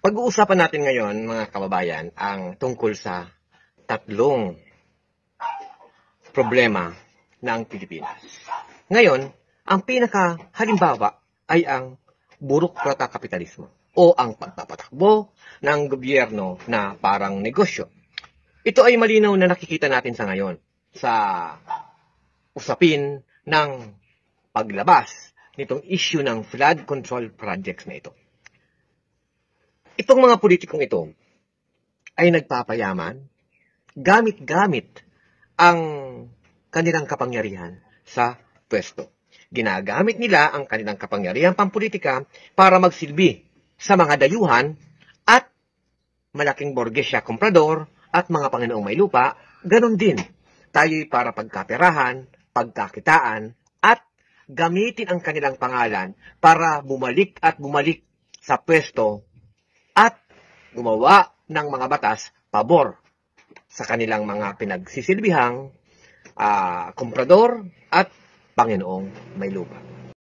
Pag-uusapan natin ngayon, mga kababayan, ang tungkol sa tatlong problema ng Pilipinas. Ngayon, ang pinakahalimbawa ay ang burokrata kapitalismo o ang pagpapatakbo ng gobyerno na parang negosyo. Ito ay malinaw na nakikita natin sa ngayon sa usapin ng paglabas nitong issue ng flood control projects na ito. Itong mga politikong ito ay nagpapayaman gamit-gamit ang kanilang kapangyarihan sa pwesto. Ginagamit nila ang kanilang kapangyarihan pampolitika para magsilbi sa mga dayuhan at malaking borgesya komprador at mga Panginoong may lupa. Ganon din, tayo'y para pagkaperahan, pagkakitaan at gamitin ang kanilang pangalan para bumalik at bumalik sa pwesto at gumawa ng mga batas pabor sa kanilang mga pinagsisilbihang komprador at Panginoong may lupa.